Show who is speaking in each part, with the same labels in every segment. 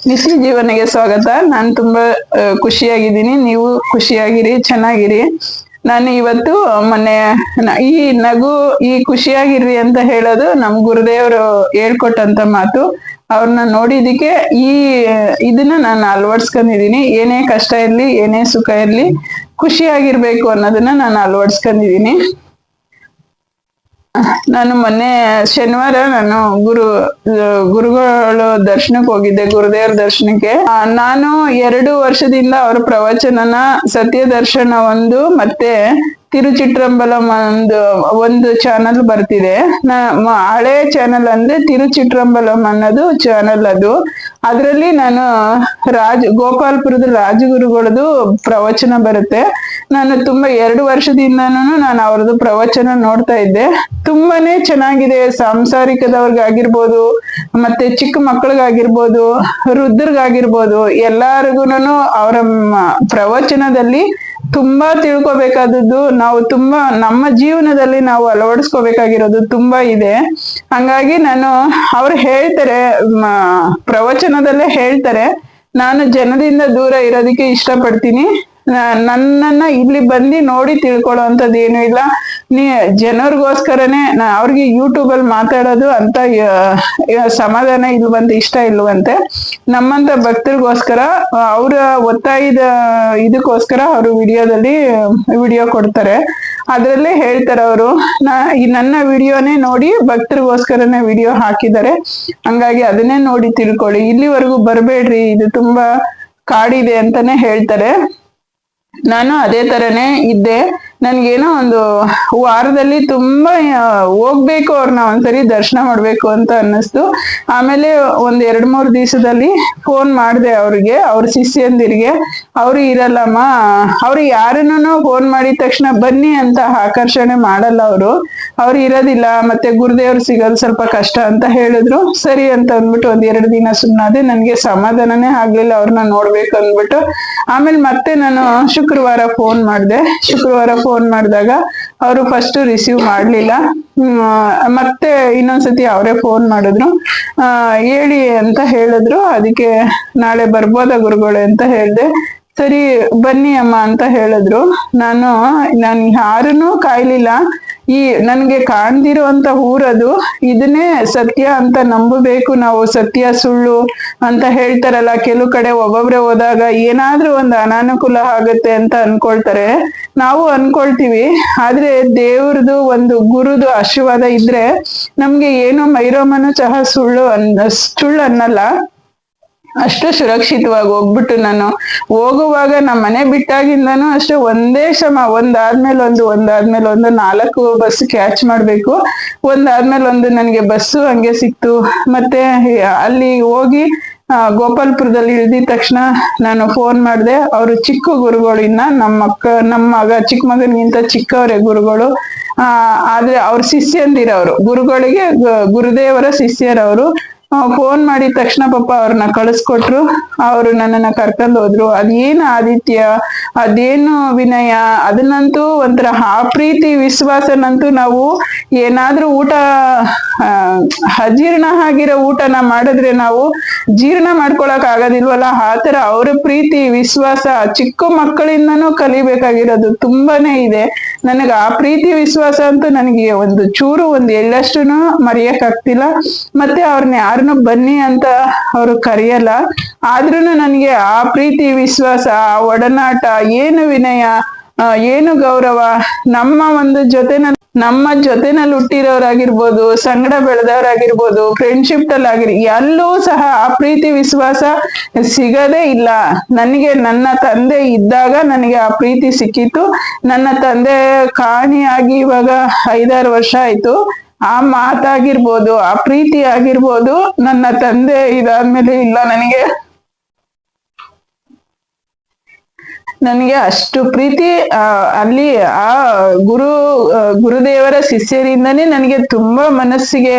Speaker 1: ನಿತ್ಯ ಜೀವನಗೆ ಸ್ವಾಗತ. ನಾನು ತುಂಬಾ ಖುಷಿಯಾಗಿದ್ದೀನಿ. ನೀವು ಖುಷಿಯಾಗಿರಿ, ಚೆನ್ನಾಗಿರಿ. ನಾನು ಇವತ್ತು ಮೊನ್ನೆ ಈ ನಗು, ಈ ಖುಷಿಯಾಗಿರ್ರಿ ಅಂತ ಹೇಳೋದು ನಮ್ ಗುರುದೇವರು ಹೇಳ್ಕೊಟ್ಟಂತ ಮಾತು. ಅವ್ರನ್ನ ನೋಡಿದಕ್ಕೆ ಇದನ್ನ ನಾನು ಅಳವಡಿಸ್ಕೊಂಡಿದೀನಿ. ಏನೇ ಕಷ್ಟ ಇರ್ಲಿ, ಏನೇ ಸುಖ ಇರ್ಲಿ, ಖುಷಿಯಾಗಿರ್ಬೇಕು ಅನ್ನೋದನ್ನ ನಾನು ಅಳವಡಿಸ್ಕೊಂಡಿದೀನಿ. ನಾನು ಮೊನ್ನೆ ಶನಿವಾರ ನಾನು ಗುರುಗಳು ದರ್ಶನಕ್ಕೆ ಹೋಗಿದ್ದೆ, ಗುರುದೇವ್ರ ದರ್ಶನಕ್ಕೆ. ನಾನು 2 ವರ್ಷದಿಂದ ಅವ್ರ ಪ್ರವಚನನ ಸತ್ಯ ದರ್ಶನ ಮತ್ತೆ ತಿರುಚಿಟ್ರಂಬಲಂ ಒಂದು ಚಾನಲ್ ಬರ್ತಿದೆ. ಹಳೆ ಚಾನಲ್ ಅಂದ್ರೆ ತಿರುಚಿಟ್ರಂಬಲಂ ಅನ್ನೋದು ಚಾನಲ್. ಅದ್ರಲ್ಲಿ ನಾನು ಗೋಪಾಲ್ಪುರದ ರಾಜಗುರುಗಳದು ಪ್ರವಚನ ಬರುತ್ತೆ. ನಾನು ತುಂಬಾ 2 ವರ್ಷದಿಂದನೂ ನಾನು ಅವ್ರದ್ದು ಪ್ರವಚನ ನೋಡ್ತಾ ಇದ್ದೆ. ತುಂಬಾನೇ ಚೆನ್ನಾಗಿದೆ. ಸಾಂಸಾರಿಕದವ್ರಿಗಾಗಿರ್ಬೋದು, ಮತ್ತೆ ಚಿಕ್ಕ ಮಕ್ಕಳಿಗಾಗಿರ್ಬೋದು, ವೃದ್ಧರಿಗಾಗಿರ್ಬೋದು, ಎಲ್ಲಾರ್ಗುನು ಅವರ ಪ್ರವಚನದಲ್ಲಿ ತುಂಬಾ ತಿಳ್ಕೊಬೇಕಾದದ್ದು, ನಾವು ತುಂಬಾ ನಮ್ಮ ಜೀವನದಲ್ಲಿ ನಾವು ಅಳವಡಿಸ್ಕೋಬೇಕಾಗಿರೋದು ತುಂಬಾ ಇದೆ. ಹಂಗಾಗಿ ಅವ್ರು ಹೇಳ್ತಾರೆ, ಪ್ರವಚನದಲ್ಲೇ ಹೇಳ್ತಾರೆ, ನಾನು ಜನದಿಂದ ದೂರ ಇರೋದಕ್ಕೆ ಇಷ್ಟಪಡ್ತೀನಿ. ನನ್ನನ್ನ ಇಲ್ಲಿ ಬಂದು ನೋಡಿ ತಿಳ್ಕೊಳ್ಳೋ ಅಂತದ್ ಏನು ಇಲ್ಲ. ಜನರಿಗೋಸ್ಕರನೇ ಅವ್ರಿಗೆ ಯೂಟ್ಯೂಬ್ ಅಲ್ಲಿ ಮಾತಾಡೋದು ಅಂತ ಸಮಾಧಾನ ಇಲ್ವಂತೆ, ಇಷ್ಟ ಇಲ್ವಂತೆ. ನಮ್ಮಂತ ಭಕ್ತರಿಗೋಸ್ಕರ ಅವ್ರ ಒತ್ತಾಯದ ಇದಕ್ಕೋಸ್ಕರ ಅವರು ವಿಡಿಯೋ ಕೊಡ್ತಾರೆ. ಅದ್ರಲ್ಲೇ ಹೇಳ್ತಾರೆ ಅವರು, ನನ್ನ ವಿಡಿಯೋನೇ ನೋಡಿ ಭಕ್ತರಿಗೋಸ್ಕರನೇ ವಿಡಿಯೋ ಹಾಕಿದ್ದಾರೆ, ಹಂಗಾಗಿ ಅದನ್ನೇ ನೋಡಿ ತಿಳ್ಕೊಳ್ಳಿ, ಇಲ್ಲಿವರೆಗೂ ಬರ್ಬೇಡ್ರಿ, ಇದು ತುಂಬಾ ಕಾಡಿದೆ ಅಂತಾನೆ ಹೇಳ್ತಾರೆ. ನಾನು ಅದೇ ತರನೇ ಇದ್ದೆ. ನನ್ಗೇನೋ ಒಂದು ವಾರದಲ್ಲಿ ತುಂಬಾ ಹೋಗ್ಬೇಕು, ಅವ್ರನ್ನ ಒಂದ್ಸರಿ ದರ್ಶನ ಮಾಡ್ಬೇಕು ಅಂತ ಅನ್ನಿಸ್ತು. ಆಮೇಲೆ 1-2-3 ದಿವಸದಲ್ಲಿ ಫೋನ್ ಮಾಡಿದೆ ಅವ್ರಿಗೆ, ಅವ್ರ ಶಿಷ್ಯಂದಿರಿಗೆ. ಅವ್ರು ಇರಲ್ಲಮ್ಮ, ಅವ್ರು ಯಾರನ್ನೂ ಫೋನ್ ಮಾಡಿದ ತಕ್ಷಣ ಬನ್ನಿ ಅಂತ ಆಕರ್ಷಣೆ ಮಾಡಲ್ಲ. ಅವ್ರು ಇರೋದಿಲ್ಲ, ಮತ್ತೆ ಗುರುದೇವ್ರು ಸಿಗೋದು ಸ್ವಲ್ಪ ಕಷ್ಟ ಅಂತ ಹೇಳಿದ್ರು. ಸರಿ ಅಂತ ಅಂದ್ಬಿಟ್ಟು 1-2 ದಿನ ಸುಮ್ಮನಾದೆ. ನನ್ಗೆ ಸಮಾಧಾನನೇ ಆಗ್ಲಿಲ್ಲ ಅವ್ರನ್ನ ನೋಡ್ಬೇಕು ಅಂದ್ಬಿಟ್ಟು. ಆಮೇಲೆ ಮತ್ತೆ ನಾನು ಶುಕ್ರವಾರ ಫೋನ್ ಮಾಡಿದಾಗ ಅವರು ಫಸ್ಟ್ ರಿಸೀವ್ ಮಾಡ್ಲಿಲ್ಲ. ಮತ್ತೆ ಇನ್ನೊಂದ್ಸತಿ ಅವರೇ ಫೋನ್ ಮಾಡಿದ್ರು. ಹೇಳಿ ಅಂತ ಹೇಳಿದ್ರು. ಅದಕ್ಕೆ ನಾಳೆ ಬರ್ಬೋದಾ ಗುರುಗಳೇ ಅಂತ ಹೇಳ್ದೆ. ಸರಿ ಬನ್ನಿ ಅಮ್ಮ ಅಂತ ಹೇಳಿದ್ರು. ನಾನು ಯಾರನ್ನೂ ಕಾಯ್ಲಿಲ್ಲ. ನನ್ಗೆ ಕಾಣ್ದಿರುವಂತ ಊರದು, ಇದನ್ನೇ ಸತ್ಯ ಅಂತ ನಂಬಬೇಕು ನಾವು. ಸತ್ಯ ಸುಳ್ಳು ಅಂತ ಹೇಳ್ತಾರಲ್ಲ, ಕೆಲವು ಕಡೆ ಒಬ್ಬೊಬ್ರೆ ಹೋದಾಗ ಏನಾದ್ರೂ ಒಂದು ಅನಾನುಕೂಲ ಆಗತ್ತೆ ಅಂತ ಅನ್ಕೊಳ್ತಾರೆ. ನಾವು ಅನ್ಕೊಳ್ತೀವಿ, ಆದ್ರೆ ದೇವ್ರದು ಒಂದು ಗುರುದು ಆಶೀರ್ವಾದ ಇದ್ರೆ ನಮ್ಗೆ ಏನೋ ಮೈರೋಮನು ಸಹ ಸುಳ್ಳು ಅನ್ನಲ್ಲ. ಅಷ್ಟು ಸುರಕ್ಷಿತವಾಗಿ ಹೋಗ್ಬಿಟ್ಟು ನಾನು ಹೋಗುವಾಗ ನಮ್ಮ ಮನೆ ಬಿಟ್ಟಾಗಿಂದನೂ ಅಷ್ಟೇ ಒಂದೇ ಶ್ರಮ, ಒಂದಾದ್ಮೇಲೆ ಒಂದು 4 ಬಸ್ ಕ್ಯಾಚ್ ಮಾಡ್ಬೇಕು. ಒಂದಾದ್ಮೇಲೆ ಒಂದು ನನಗೆ ಬಸ್ಸು ಹಂಗೆ ಸಿಕ್ತು. ಮತ್ತೆ ಅಲ್ಲಿ ಹೋಗಿ ಗೋಪಾಲ್ಪುರದಲ್ಲಿ ಇಳ್ದಿದ ತಕ್ಷಣ ನಾನು ಫೋನ್ ಮಾಡಿದೆ. ಅವರು ಚಿಕ್ಕ ಗುರುಗಳು, ನಮ್ಮ ಮಗ ಚಿಕ್ಕ ಮಗನಿಗಿಂತ ಚಿಕ್ಕವರೇ ಗುರುಗಳು. ಆದ್ರೆ ಅವ್ರ ಶಿಷ್ಯಂದಿರವ್ರು, ಗುರುಗಳಿಗೆ ಗುರುದೇವರ ಶಿಷ್ಯರವರು. ಫೋನ್ ಮಾಡಿದ ತಕ್ಷಣ ಪಾಪ ಅವ್ರನ್ನ ಕಳಿಸ್ಕೊಟ್ರು. ಅವರು ನನ್ನನ್ನ ಕರ್ಕೊಂಡು ಹೋದ್ರು. ಅದೇನು ಆದಿತ್ಯ, ಅದೇನು ವಿನಯ, ಅದನ್ನಂತೂ ಒಂಥರ ಆ ಪ್ರೀತಿ ವಿಶ್ವಾಸನಂತೂ ನಾವು ಏನಾದ್ರೂ ಊಟ ಅಜೀರ್ಣ ಆಗಿರೋ ಊಟನ ಮಾಡಿದ್ರೆ ನಾವು ಜೀರ್ಣ ಮಾಡ್ಕೊಳಕ್ ಆಗೋದಿಲ್ವಲ್ಲ, ಆತರ ಅವ್ರ ಪ್ರೀತಿ ವಿಶ್ವಾಸ ಚಿಕ್ಕ ಮಕ್ಕಳಿಂದನೂ ಕಲಿಬೇಕಾಗಿರೋದು ತುಂಬಾನೇ ಇದೆ. ನನಗೆ ಆ ಪ್ರೀತಿ ವಿಶ್ವಾಸ ಅಂತೂ ನನಗೆ ಒಂದು ಚೂರು ಎಳ್ಳಷ್ಟು ಮರೆಯಕ್ ಆಗ್ತಿಲ್ಲ. ಮತ್ತೆ ಅವ್ರನ್ನ ಯಾರನ್ನು ಬನ್ನಿ ಅಂತ ಅವ್ರು ಕರೆಯಲ್ಲ. ಆದ್ರೂನು ನನಗೆ ಆ ಪ್ರೀತಿ ವಿಶ್ವಾಸ, ಆ ಒಡನಾಟ, ಏನು ವಿನಯ, ಏನು ಗೌರವ, ನಮ್ಮ ಜೊತೆನಲ್ಲಿ ಹುಟ್ಟಿರೋರಾಗಿರ್ಬೋದು, ಸಂಗಡ ಬೆಳೆದವರಾಗಿರ್ಬೋದು, ಫ್ರೆಂಡ್ಶಿಪ್ ಅಲ್ಲಿ ಎಲ್ಲೂ ಸಹ ಆ ಪ್ರೀತಿ ವಿಶ್ವಾಸ ಸಿಗದೇ ಇಲ್ಲ. ನನಗೆ ನನ್ನ ತಂದೆ ಇದ್ದಾಗ ನನಗೆ ಆ ಪ್ರೀತಿ ಸಿಕ್ಕಿತ್ತು. ನನ್ನ ತಂದೆ ಕಾಣಿಯಾಗಿ ಇವಾಗ 5-6 ವರ್ಷ ಆಯ್ತು. ಆ ಮಾತಾಗಿರ್ಬೋದು, ಆ ಪ್ರೀತಿ ಆಗಿರ್ಬೋದು, ನನ್ನ ತಂದೆ ಇದಾದ್ಮೇಲೆ ಇಲ್ಲ. ನನಗೆ ಅಷ್ಟು ಪ್ರೀತಿ ಅಲ್ಲಿ ಆ ಗುರುದೇವರ ಶಿಷ್ಯರಿಂದನೇ ನನಗೆ ತುಂಬಾ ಮನಸ್ಸಿಗೆ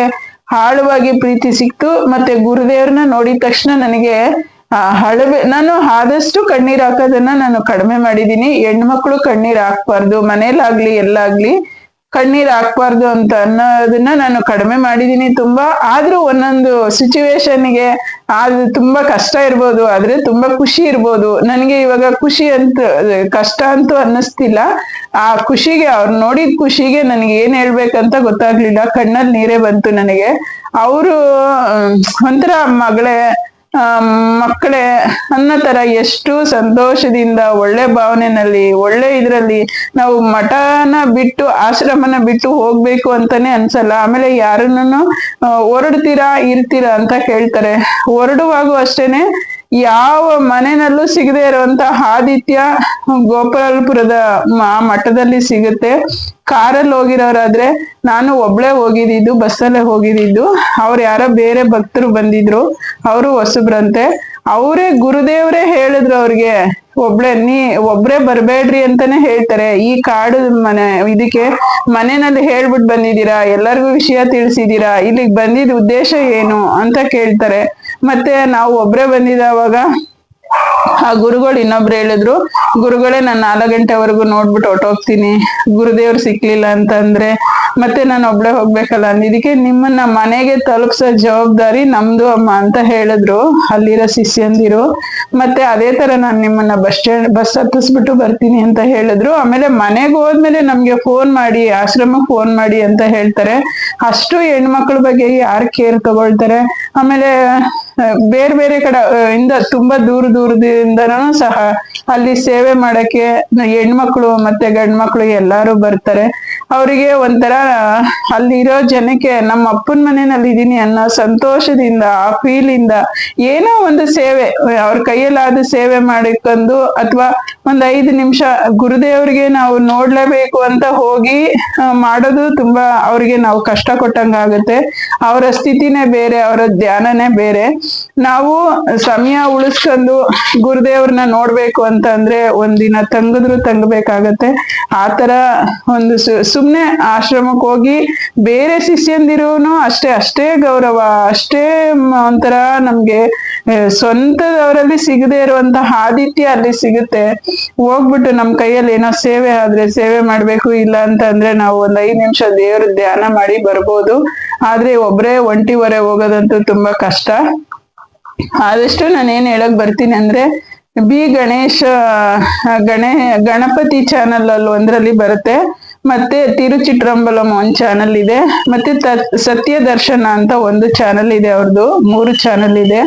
Speaker 1: ಆಳವಾಗಿ ಪ್ರೀತಿ ಸಿಕ್ತು. ಮತ್ತೆ ಗುರುದೇವ್ರನ್ನ ನೋಡಿದ ತಕ್ಷಣ ನನಗೆ ನಾನು ಆದಷ್ಟು ಕಣ್ಣೀರ್ ಹಾಕೋದನ್ನ ನಾನು ಕಡಿಮೆ ಮಾಡಿದೀನಿ. ಹೆಣ್ಮಕ್ಳು ಕಣ್ಣೀರ್ ಹಾಕ್ಬಾರ್ದು, ಮನೇಲಾಗ್ಲಿ ಎಲ್ಲಾಗ್ಲಿ ಕಣ್ಣೀರ್ ಹಾಕ್ಬಾರ್ದು ಅಂತ ಅನ್ನೋದನ್ನ ನಾನು ಕಡಿಮೆ ಮಾಡಿದೀನಿ ತುಂಬಾ. ಆದ್ರೂ ಒಂದೊಂದು ಸಿಚುವೇಶನ್ಗೆ ಅದು ತುಂಬಾ ಕಷ್ಟ ಇರ್ಬೋದು, ಆದ್ರೆ ತುಂಬಾ ಖುಷಿ ಇರ್ಬೋದು. ನನಗೆ ಇವಾಗ ಖುಷಿ ಅಂತ ಕಷ್ಟ ಅಂತೂ ಅನ್ನಿಸ್ತಿಲ್ಲ. ಆ ಖುಷಿಗೆ ಅವ್ರು ನೋಡಿದ ಖುಷಿಗೆ ನನಗೆ ಏನ್ ಹೇಳ್ಬೇಕಂತ ಗೊತ್ತಾಗ್ಲಿಲ್ಲ, ಕಣ್ಣಲ್ಲಿ ನೀರೇ ಬಂತು ನನಗೆ. ಅವರು ಒಂಥರ ಮಕ್ಕಳೇ ಅನ್ನೋ ತರ ಎಷ್ಟು ಸಂತೋಷದಿಂದ ಒಳ್ಳೆ ಭಾವನೆನಲ್ಲಿ ಒಳ್ಳೆ ಇದ್ರಲ್ಲಿ ನಾವು ಮಠನ ಬಿಟ್ಟು ಆಶ್ರಮನ ಬಿಟ್ಟು ಹೋಗ್ಬೇಕು ಅಂತಾನೆ ಅನ್ಸಲ್ಲ. ಆಮೇಲೆ ಯಾರನ್ನು ಹೊರಡ್ತೀರಾ ಇರ್ತೀರಾ ಅಂತ ಕೇಳ್ತಾರೆ. ಹೊರಡುವಾಗೂ ಅಷ್ಟೇನೆ ಯಾವ ಮನೆಯಲ್ಲೂ ಸಿಗದೆ ಇರುವಂತ ಆದಿತ್ಯ ಗೋಪಾಲಪುರದ ಮಠದಲ್ಲಿ ಸಿಗುತ್ತೆ. ಕಾರಲ್ಲಿ ಹೋಗಿರೋರಾದ್ರೆ, ನಾನು ಒಬ್ಳೆ ಹೋಗಿದ್ದು, ಬಸ್ಸಲ್ಲೇ ಹೋಗಿದ್ದು. ಅವ್ರು ಯಾರೋ ಬೇರೆ ಭಕ್ತರು ಬಂದಿದ್ರು, ಅವರು ಹೊಸಬ್ರಂತೆ. ಅವರೇ ಗುರುದೇವ್ರೇ ಹೇಳಿದ್ರು ಅವ್ರಿಗೆ, ಒಬ್ರೇ ಬರ್ಬೇಡ್ರಿ ಅಂತಾನೆ ಹೇಳ್ತಾರೆ. ಈ ಕಾಡು ಇದಕ್ಕೆ ಮನೆಯಲ್ಲಿ ಹೇಳ್ಬಿಟ್ಟು ಬಂದಿದ್ದೀರಾ, ಎಲ್ಲರಿಗೂ ವಿಷಯ ತಿಳಿಸಿದೀರಾ, ಇಲ್ಲಿಗೆ ಬಂದಿದ್ ಉದ್ದೇಶ ಏನು ಅಂತ ಕೇಳ್ತಾರೆ. ಮತ್ತೆ ನಾವು ಒಬ್ರೇ ಬಂದಿದ್ದವಾಗ ಆ ಗುರುಗಳು ಇನ್ನೊಬ್ರು ಹೇಳಿದ್ರು, ಗುರುಗಳೇ ನಾನು 4 ಗಂಟೆವರೆಗೂ ನೋಡ್ಬಿಟ್ಟು ಹೊರ್ಟೋಗ್ತೀನಿ, ಗುರುದೇವ್ರು ಸಿಕ್ಲಿಲ್ಲ ಅಂತಂದ್ರೆ ಮತ್ತೆ ನಾನು ಒಬ್ಳೆ ಹೋಗ್ಬೇಕಲ್ಲ ಅಂದಿದ್ದಕ್ಕೆ ನಿಮ್ಮನ್ನ ಮನೆಗೆ ತಲುಪ್ಸೋ ಜವಾಬ್ದಾರಿ ನಮ್ದು ಅಮ್ಮ ಅಂತ ಹೇಳಿದ್ರು ಅಲ್ಲಿರೋ ಶಿಷ್ಯಂದಿರು. ಮತ್ತೆ ಅದೇ ತರ ನಾನು ನಿಮ್ಮನ್ನ ಬಸ್ ಹತ್ತಿಸ್ಬಿಟ್ಟು ಬರ್ತೀನಿ ಅಂತ ಹೇಳಿದ್ರು. ಆಮೇಲೆ ಮನೆಗೆ ಹೋದ್ಮೇಲೆ ನಮ್ಗೆ ಫೋನ್ ಮಾಡಿ, ಆಶ್ರಮಕ್ಕೆ ಫೋನ್ ಮಾಡಿ ಅಂತ ಹೇಳ್ತಾರೆ. ಅಷ್ಟು ಹೆಣ್ಮಕ್ಳ ಬಗ್ಗೆ ಯಾರು ಕೇರ್ ತಗೊಳ್ತಾರೆ? ಆಮೇಲೆ ಬೇರೆ ಬೇರೆ ಕಡೆ ಇಂದ ತುಂಬಾ ದೂರದಿಂದನೂ ಸಹ ಅಲ್ಲಿ ಸೇವೆ ಮಾಡಕ್ಕೆ ಹೆಣ್ಮಕ್ಳು ಮತ್ತೆ ಗಂಡ್ಮಕ್ಳು ಎಲ್ಲಾರು ಬರ್ತಾರೆ. ಅವರಿಗೆ ಒಂಥರ ಅಲ್ಲಿರೋ ಜನಕ್ಕೆ ನಮ್ಮ ಅಪ್ಪನ ಮನೆಯಲ್ಲಿ ಇದೀನಿ ಅನ್ನೋ ಸಂತೋಷದಿಂದ, ಆ ಫೀಲಿಂದ ಏನೋ ಒಂದು ಸೇವೆ ಅವ್ರ ಕೈಯಲ್ಲಾದ ಸೇವೆ ಮಾಡಿಕೊಂಡು, ಅಥವಾ ಒಂದ್ 5 ನಿಮಿಷ ಗುರುದೇವ್ರಿಗೆ ನಾವು ನೋಡ್ಲೇಬೇಕು ಅಂತ ಹೋಗಿ ಮಾಡೋದು ತುಂಬಾ ಅವ್ರಿಗೆ ನಾವು ಕಷ್ಟ ಕೊಟ್ಟಂಗ ಆಗುತ್ತೆ. ಅವರ ಸ್ಥಿತಿನೇ ಬೇರೆ, ಅವರ ಧ್ಯಾನನೇ ಬೇರೆ. ನಾವು ಸಮಯ ಉಳಿಸ್ಕೊಂಡು ಗುರುದೇವ್ರನ್ನ ನೋಡ್ಬೇಕು ಅಂತ ಅಂದ್ರೆ ಒಂದಿನ ತಂಗಬೇಕಾಗತ್ತೆ. ಆತರ ಒಂದು ಸುಮ್ನೆ ಆಶ್ರಮಕ್ಕೆ ಹೋಗಿ ಬೇರೆ ಶಿಷ್ಯಂದಿರುನು ಅಷ್ಟೇ ಗೌರವ, ಅಷ್ಟೇ ಒಂಥರ ನಮ್ಗೆ ಸ್ವಂತದವರಲ್ಲಿ ಸಿಗದೆ ಇರುವಂತಹ ಆದಿತ್ಯ ಅಲ್ಲಿ ಸಿಗುತ್ತೆ. ಹೋಗ್ಬಿಟ್ಟು ನಮ್ ಕೈಯಲ್ಲಿ ಏನೋ ಸೇವೆ ಆದ್ರೆ ಸೇವೆ ಮಾಡ್ಬೇಕು, ಇಲ್ಲ ಅಂತ ಅಂದ್ರೆ ನಾವು ಒಂದ್ 5 ನಿಮಿಷ ದೇವ್ರ ಧ್ಯಾನ ಮಾಡಿ ಬರ್ಬೋದು. ಆದ್ರೆ ಒಬ್ರೇ ಒಂಟಿವರೆ ಹೋಗೋದಂತೂ ತುಂಬಾ ಕಷ್ಟ. ಆದಷ್ಟು ನಾನು ಏನ್ ಹೇಳಕ್ ಬರ್ತೀನಿ ಅಂದ್ರೆ, ಗಣಪತಿ ಚಾನಲ್ ಅಲ್ಲಿ ಒಂದ್ರಲ್ಲಿ ಬರುತ್ತೆ, ಮತ್ತೆ ತಿರುಚಿಟ್ರಂಬಲಂ ಒಂದ್ ಚಾನಲ್ ಇದೆ, ಮತ್ತೆ ಸತ್ಯ ದರ್ಶನ ಅಂತ ಒಂದು ಚಾನಲ್ ಇದೆ ಅವ್ರದ್ದು. 3 ಚಾನಲ್ ಇದೆ.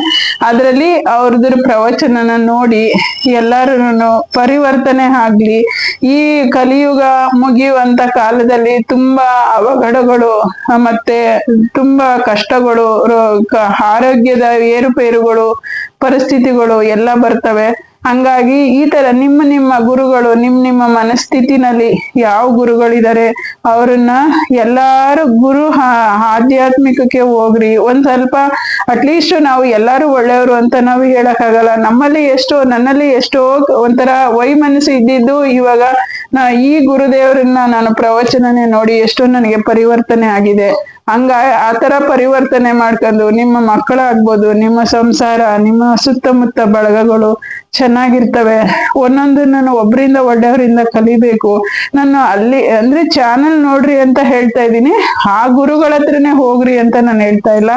Speaker 1: ಅದ್ರಲ್ಲಿ ಅವ್ರದ್ರ ಪ್ರವಚನನ ನೋಡಿ ಎಲ್ಲಾರು ಪರಿವರ್ತನೆ ಆಗ್ಲಿ. ಈ ಕಲಿಯುಗ ಮುಗಿಯುವಂತ ಕಾಲದಲ್ಲಿ ತುಂಬಾ ಅವಘಡಗಳು ಮತ್ತೆ ತುಂಬಾ ಕಷ್ಟಗಳು, ಆರೋಗ್ಯದ ಏರುಪೇರುಗಳು, ಪರಿಸ್ಥಿತಿಗಳು ಎಲ್ಲ ಬರ್ತವೆ. ಹಂಗಾಗಿ ಈ ತರ ನಿಮ್ಮ ಗುರುಗಳು ನಿಮ್ಮ ಮನಸ್ಥಿತಿನಲ್ಲಿ ಯಾವ ಗುರುಗಳಿದ್ದಾರೆ ಅವ್ರನ್ನ ಎಲ್ಲಾರು ಆಧ್ಯಾತ್ಮಿಕಕ್ಕೆ ಹೋಗ್ರಿ. ಒಂದ್ ಸ್ವಲ್ಪ ಅಟ್ಲೀಸ್ಟ್ ನಾವು ಎಲ್ಲಾರು ಒಳ್ಳೆಯವರು ಅಂತ ನಾವು ಹೇಳಕ್ಕಾಗಲ್ಲ. ನನ್ನಲ್ಲಿ ಎಷ್ಟೋ ಒಂಥರ ವೈಮನಸ್ಸು ಇದ್ದಿದ್ದು ಇವಾಗ ಈ ಗುರುದೇವರನ್ನ ನಾನು ಪ್ರವಚನನೇ ನೋಡಿ ಎಷ್ಟೋ ನನಗೆ ಪರಿವರ್ತನೆ ಆಗಿದೆ. ಆತರ ಪರಿವರ್ತನೆ ಮಾಡ್ಕೊಂಡು ನಿಮ್ಮ ಮಕ್ಕಳಾಗ್ಬೋದು, ನಿಮ್ಮ ಸಂಸಾರ, ನಿಮ್ಮ ಸುತ್ತಮುತ್ತ ಬಳಗಗಳು ಚೆನ್ನಾಗಿರ್ತವೆ. ಒಂದೊಂದು ನಾನು ಒಬ್ರಿಂದ ಒಳ್ಳೆಯವರಿಂದ ಕಲಿಬೇಕು. ನಾನು ಅಲ್ಲಿ ಅಂದ್ರೆ ಚಾನಲ್ ನೋಡ್ರಿ ಅಂತ ಹೇಳ್ತಾ ಇದ್ದೀನಿ, ಆ ಗುರುಗಳ ಹತ್ರನೇ ಹೋಗ್ರಿ ಅಂತ ನಾನು ಹೇಳ್ತಾ ಇಲ್ಲ.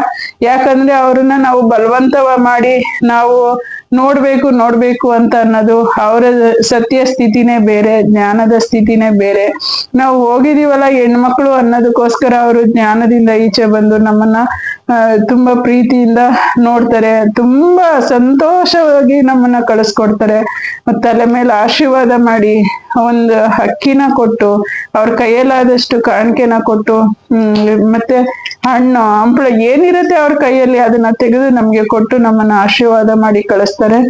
Speaker 1: ಯಾಕಂದ್ರೆ ಅವ್ರನ್ನ ನಾವು ಬಲವಂತವ ಮಾಡಿ ನಾವು ನೋಡ್ಬೇಕು ಅಂತ ಅನ್ನೋದು ಅವರ ಸತ್ಯ ಸ್ಥಿತಿನೇ ಬೇರೆ, ಜ್ಞಾನದ ಸ್ಥಿತಿನೇ ಬೇರೆ. ನಾವು ಹೋಗಿದೀವಲ್ಲ ಹೆಣ್ಮಕ್ಳು ಅನ್ನೋದಕ್ಕೋಸ್ಕರ ಅವರು ಜ್ಞಾನದಿಂದ ಈಚೆ ಬಂದು ನಮ್ಮನ್ನ ತುಂಬಾ ಪ್ರೀತಿಯಿಂದ ನೋಡ್ತಾರೆ, ತುಂಬಾ ಸಂತೋಷವಾಗಿ ನಮ್ಮನ್ನ ಕಳಿಸ್ಕೊಡ್ತಾರೆ. ತಲೆ ಮೇಲೆ ಆಶೀರ್ವಾದ ಮಾಡಿ ಒಂದು ಅಕ್ಕಿನ ಕೊಟ್ಟು, ಅವ್ರ ಕೈಯಲ್ಲಾದಷ್ಟು ಕಾಣಿಕೆನ ಕೊಟ್ಟು, ಮತ್ತೆ ಹಣ್ಣು ಹಂಪಳ ಏನಿರುತ್ತೆ ಅವ್ರ ಕೈಯಲ್ಲಿ ಅದನ್ನ ತೆಗೆದು ನಮ್ಗೆ ಕೊಟ್ಟು ನಮ್ಮನ್ನ ಆಶೀರ್ವಾದ ಮಾಡಿ ಕಳಿಸ್ತಾರೆ.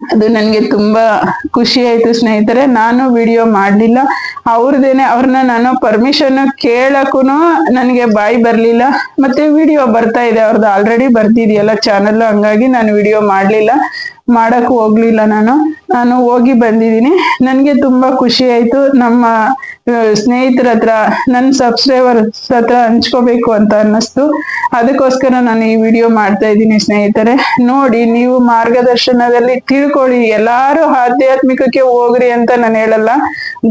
Speaker 1: ಅದು ನನ್ಗೆ ತುಂಬಾ ಖುಷಿ ಆಯ್ತು ಸ್ನೇಹಿತರೆ. ನಾನು ವಿಡಿಯೋ ಮಾಡ್ಲಿಲ್ಲ, ಅವ್ರನ್ನ ನಾನು ಪರ್ಮಿಷನ್ ಕೇಳಕ್ಕೂ ನನಗೆ ಬಾಯಿ ಬರ್ಲಿಲ್ಲ. ಮತ್ತೆ ವಿಡಿಯೋ ಬರ್ತಾ ಇದೆ ಅವ್ರದ್ದು, ಆಲ್ರೆಡಿ ಬರ್ತಿದೆಯಲ್ಲ ಚಾನಲ್, ಹಂಗಾಗಿ ನಾನು ವಿಡಿಯೋ ಮಾಡ್ಲಿಲ್ಲ. ಮಾಡಕ್ ಹೋಗ್ಲಿಲ್ಲ. ನಾನು ಹೋಗಿ ಬಂದಿದ್ದೀನಿ. ನನ್ಗೆ ತುಂಬಾ ಖುಷಿ ಆಯ್ತು. ನಮ್ಮ ಸ್ನೇಹಿತರ ಹತ್ರ, ನನ್ನ ಸಬ್ಸ್ಕ್ರೈಬರ್ಸ್ ಹತ್ರ ಹಂಚ್ಕೋಬೇಕು ಅಂತ ಅನ್ನಿಸ್ತು. ಅದಕ್ಕೋಸ್ಕರ ನಾನು ಈ ವಿಡಿಯೋ ಮಾಡ್ತಾ ಇದ್ದೀನಿ ಸ್ನೇಹಿತರೆ. ನೋಡಿ, ನೀವು ಮಾರ್ಗದರ್ಶನದಲ್ಲಿ ತಿಳ್ಕೊಳ್ಳಿ. ಎಲ್ಲಾರು ಆಧ್ಯಾತ್ಮಿಕಕ್ಕೆ ಹೋಗ್ರಿ ಅಂತ ನಾನು ಹೇಳಲ್ಲ.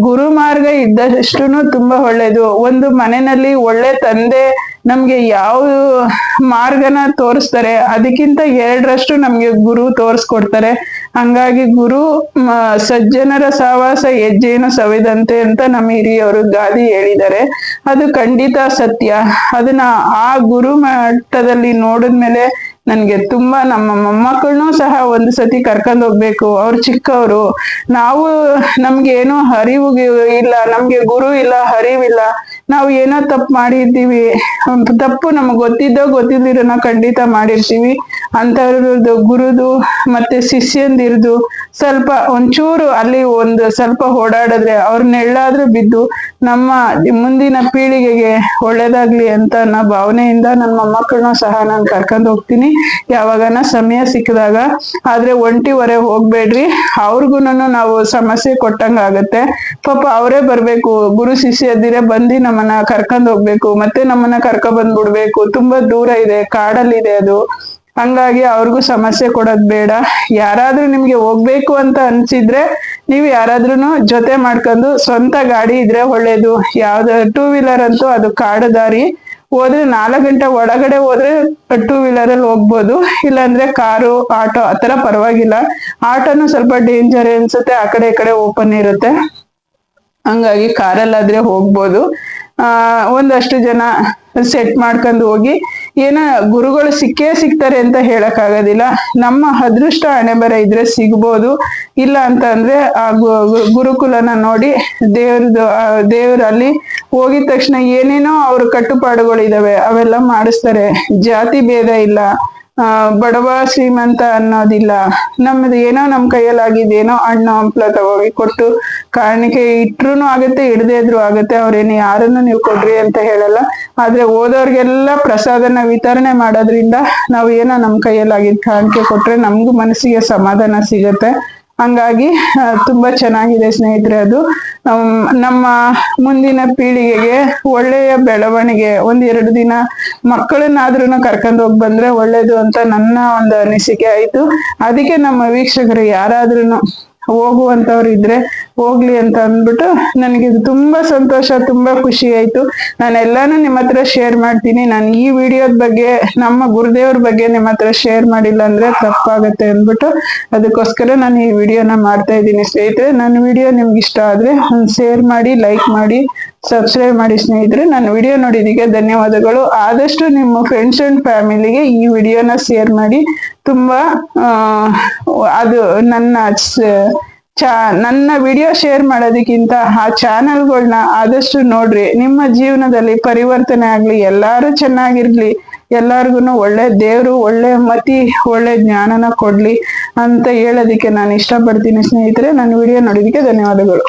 Speaker 1: ಗುರು ಮಾರ್ಗ ಇದ್ದಷ್ಟುನು ತುಂಬಾ ಒಳ್ಳೇದು. ಒಂದು ಮನೆಯಲ್ಲಿ ಒಳ್ಳೆ ತಂದೆ ನಮ್ಗೆ ಯಾವ ಮಾರ್ಗನ ತೋರಿಸ್ತಾರೆ, ಅದಕ್ಕಿಂತ 2ರಷ್ಟು ನಮ್ಗೆ ಗುರು ತೋರಿಸ್ಕೊಡ್ತಾರೆ. ಹಂಗಾಗಿ ಗುರು ಸಜ್ಜನರ ಸಹವಾಸ ಹೆಜ್ಜೆಯನ್ನು ಸವಿದಂತೆ ಅಂತ ನಮ್ಮ ಹಿರಿಯವರು ಗಾದಿ ಹೇಳಿದ್ದಾರೆ. ಅದು ಖಂಡಿತ ಸತ್ಯ. ಅದನ್ನ ಆ ಗುರು ಮಟ್ಟದಲ್ಲಿ ನೋಡಿದ್ಮೇಲೆ ನನ್ಗೆ ತುಂಬಾ, ನಮ್ಮ ಮೊಮ್ಮಕ್ಕಳನ್ನೂ ಸಹ ಒಂದು ಸತಿ ಕರ್ಕೊಂಡ್ ಹೋಗ್ಬೇಕು. ಅವ್ರು ಚಿಕ್ಕವರು, ನಮ್ಗೆ ಏನೋ ಅರಿವು ಇಲ್ಲ, ನಮ್ಗೆ ಗುರು ಇಲ್ಲ, ಅರಿವಿಲ್ಲ. ನಾವು ಏನೋ ತಪ್ಪು ಮಾಡಿರ್ತೀವಿ. ತಪ್ಪು ನಮ್ಗೆ ಗೊತ್ತಿಲ್ದಿರೋನ ಖಂಡಿತ ಮಾಡಿರ್ತೀವಿ. ಅಂತವ್ರದ್ದು ಗುರುದು ಮತ್ತೆ ಶಿಷ್ಯಂದಿರ್ದು ಸ್ವಲ್ಪ ಒಂಚೂರು ಅಲ್ಲಿ ಒಂದು ಸ್ವಲ್ಪ ಓಡಾಡಿದ್ರೆ, ಅವ್ರ ನೆಳ್ಳಾದ್ರೂ ಬಿದ್ದು ನಮ್ಮ ಮುಂದಿನ ಪೀಳಿಗೆಗೆ ಒಳ್ಳೇದಾಗ್ಲಿ ಅಂತ ಅನ್ನೋ ಭಾವನೆಯಿಂದ ನನ್ನ ಮೊಮ್ಮಕ್ಕಳನ್ನ ಸಹ ನಾನು ಕರ್ಕೊಂಡು ಹೋಗ್ತೀನಿ ಯಾವಾಗನ ಸಮಯ ಸಿಕ್ಕಿದಾಗ. ಆದ್ರೆ ಒಂಟಿವರೆ ಹೋಗ್ಬೇಡ್ರಿ. ಅವ್ರಿಗೂನು ನಾವು ಸಮಸ್ಯೆ ಕೊಟ್ಟಂಗ ಆಗತ್ತೆ. ಪಾಪ ಅವರೇ ಬರ್ಬೇಕು, ಗುರು ಶಿಷ್ಯದಿರೇ ಬಂದು ನಮ್ಮನ್ನ ಕರ್ಕೊಂಡ್ ಹೋಗ್ಬೇಕು, ಮತ್ತೆ ನಮ್ಮನ್ನ ಕರ್ಕೊಂಡ್ ಬಂದ್ಬಿಡ್ಬೇಕು. ತುಂಬಾ ದೂರ ಇದೆ, ಕಾಡಲ್ಲಿದೆ ಅದು. ಹಂಗಾಗಿ ಅವ್ರಿಗೂ ಸಮಸ್ಯೆ ಕೊಡೋದ್ ಬೇಡ. ಯಾರಾದ್ರೂ ನಿಮ್ಗೆ ಹೋಗ್ಬೇಕು ಅಂತ ಅನ್ಸಿದ್ರೆ ನೀವು ಯಾರಾದ್ರೂ ಜೊತೆ ಮಾಡ್ಕೊಂಡು, ಸ್ವಂತ ಗಾಡಿ ಇದ್ರೆ ಒಳ್ಳೇದು. ಯಾವ್ದು 2 ವೀಲರ್ ಅಂತೂ ಅದು ಕಾಡು ದಾರಿ. ಹೋದ್ರೆ 4 ಗಂಟೆ ಒಳಗಡೆ ಹೋದ್ರೆ 2 ವೀಲರ್ ಅಲ್ಲಿ ಹೋಗ್ಬೋದು. ಇಲ್ಲಾಂದ್ರೆ ಕಾರು, ಆಟೋ ಆತರ ಪರವಾಗಿಲ್ಲ. ಆಟೋನು ಸ್ವಲ್ಪ ಡೇಂಜರ್ ಅನ್ಸುತ್ತೆ, ಆ ಕಡೆ ಈ ಕಡೆ ಓಪನ್ ಇರುತ್ತೆ. ಹಂಗಾಗಿ ಕಾರಲ್ಲಾದ್ರೆ ಹೋಗ್ಬೋದು. ಒಂದಷ್ಟು ಜನ ಸೆಟ್ ಮಾಡ್ಕೊಂಡು ಹೋಗಿ. ಏನ ಗುರುಗಳು ಸಿಗ್ತಾರೆ ಅಂತ ಹೇಳಕ್ ಆಗೋದಿಲ್ಲ. ನಮ್ಮ ಅದೃಷ್ಟ ಹಣೆ ಬರ ಇದ್ರೆ ಸಿಗ್ಬೋದು. ಇಲ್ಲ ಅಂತ ಅಂದ್ರೆ ಆ ಗುರುಕುಲನ ನೋಡಿ, ದೇವರಲ್ಲಿ ಹೋಗಿದ ತಕ್ಷಣ ಏನೇನೋ ಅವ್ರ ಕಟ್ಟುಪಾಡುಗಳಿದಾವೆ, ಅವೆಲ್ಲ ಮಾಡಿಸ್ತಾರೆ. ಜಾತಿ ಭೇದ ಇಲ್ಲ, ಬಡವ ಶ್ರೀಮಂತ ಅನ್ನೋದಿಲ್ಲ. ನಮ್ದು ಏನೋ ನಮ್ ಕೈಯಲ್ಲಾಗಿದ್ದೇನೋ ಹಣ್ಣು ಹಂಪ್ಲ ತಗೋಗಿ ಕೊಟ್ಟು ಕಾರಣಿಕೆ ಇಟ್ರುನು ಆಗತ್ತೆ, ಇಡದೇ ಇದ್ರು ಆಗತ್ತೆ. ಅವ್ರೇನು ಯಾರನ್ನು ನೀವು ಕೊಡ್ರಿ ಅಂತ ಹೇಳಲ್ಲ. ಆದ್ರೆ ಓದೋರ್ಗೆಲ್ಲ ಪ್ರಸಾದನ ವಿತರಣೆ ಮಾಡೋದ್ರಿಂದ ನಾವು ಏನೋ ನಮ್ ಕೈಯಲ್ಲಾಗಿದ್ ಕಾಣಿಕೆ ಕೊಟ್ರೆ ನಮ್ಗೂ ಮನಸ್ಸಿಗೆ ಸಮಾಧಾನ ಸಿಗತ್ತೆ. ಹಂಗಾಗಿ ತುಂಬಾ ಚೆನ್ನಾಗಿದೆ ಸ್ನೇಹಿತರೆ. ಅದು ನಮ್ಮ ಮುಂದಿನ ಪೀಳಿಗೆಗೆ ಒಳ್ಳೆಯ ಬೆಳವಣಿಗೆ. 1-2 ದಿನ ಮಕ್ಕಳನ್ನಾದ್ರೂ ಕರ್ಕೊಂಡು ಹೋಗಿ ಬಂದ್ರೆ ಒಳ್ಳೇದು ಅಂತ ನನ್ನ ಒಂದು ಅನಿಸಿಕೆ ಆಯ್ತು. ಅದಕ್ಕೆ ನಮ್ಮ ವೀಕ್ಷಕರು ಯಾರಾದ್ರೂ ಹೋಗುವಂತವ್ರು ಇದ್ರೆ ಹೋಗ್ಲಿ ಅಂತ ಅಂದ್ಬಿಟ್ಟು ನನಗೆ ಇದು ತುಂಬಾ ಸಂತೋಷ, ತುಂಬಾ ಖುಷಿ ಆಯ್ತು. ನಾನೆಲ್ಲಾನು ನಿಮ್ಮ ಹತ್ರ ಶೇರ್ ಮಾಡ್ತೀನಿ. ನಾನು ಈ ವಿಡಿಯೋದ ಬಗ್ಗೆ, ನಮ್ಮ ಗುರುದೇವ್ರ ಬಗ್ಗೆ ನಿಮ್ಮ ಹತ್ರ ಶೇರ್ ಮಾಡಿಲ್ಲ ಅಂದ್ರೆ ತಪ್ಪಾಗತ್ತೆ ಅಂದ್ಬಿಟ್ಟು ಅದಕ್ಕೋಸ್ಕರ ನಾನು ಈ ವಿಡಿಯೋನ ಮಾಡ್ತಾ ಇದ್ದೀನಿ ಸ್ನೇಹಿತರೆ. ನನ್ನ ವಿಡಿಯೋ ನಿಮ್ಗೆ ಇಷ್ಟ ಆದ್ರೆ ಒಂದು ಶೇರ್ ಮಾಡಿ, ಲೈಕ್ ಮಾಡಿ, ಸಬ್ಸ್ಕ್ರೈಬ್ ಮಾಡಿ ಸ್ನೇಹಿತರೆ. ನನ್ನ ವಿಡಿಯೋ ನೋಡಿದಕ್ಕೆ ಧನ್ಯವಾದಗಳು. ಆದಷ್ಟು ನಿಮ್ಮ ಫ್ರೆಂಡ್ಸ್ ಅಂಡ್ ಫ್ಯಾಮಿಲಿಗೆ ಈ ವಿಡಿಯೋನ ಶೇರ್ ಮಾಡಿ. ತುಂಬಾ ಅದು ನನ್ನ ವಿಡಿಯೋ ಶೇರ್ ಮಾಡೋದಕ್ಕಿಂತ ಆ ಚಾನೆಲ್ಗಳನ್ನ ಆದಷ್ಟು ನೋಡ್ರಿ. ನಿಮ್ಮ ಜೀವನದಲ್ಲಿ ಪರಿವರ್ತನೆ ಆಗ್ಲಿ, ಎಲ್ಲಾರು ಚೆನ್ನಾಗಿರ್ಲಿ, ಎಲ್ಲಾರ್ಗು ಒಳ್ಳೆ ದೇವ್ರು ಒಳ್ಳೆ ಮತಿ, ಒಳ್ಳೆ ಜ್ಞಾನನ ಕೊಡ್ಲಿ ಅಂತ ಹೇಳೋದಿಕ್ಕೆ ನಾನು ಇಷ್ಟಪಡ್ತೀನಿ ಸ್ನೇಹಿತರೆ. ನನ್ನ ವಿಡಿಯೋ ನೋಡಿದಕ್ಕೆ ಧನ್ಯವಾದಗಳು.